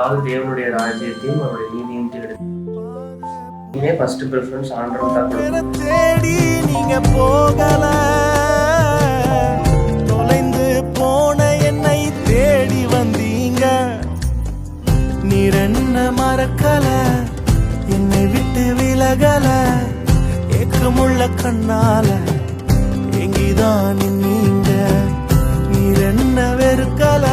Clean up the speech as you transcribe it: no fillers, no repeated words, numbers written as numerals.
முதலாவது தேவனுடைய ராஜ்யத்தையும் அவருடைய நீதியும் தேடுங்க. ஃபர்ஸ்ட் ப்ரிஃபரன்ஸ் ஆண்டவன் தேடி நீங்க போகல, தொலைந்து போன என்னை தேடி வந்தீங்க. நீர் என்ன மறக்கல, என்னை விட்டு விலகல, ஏக்கமுள்ள கண்ணால எங்கிதான் நீங்க. நீர் என்ன வெறுக்கல,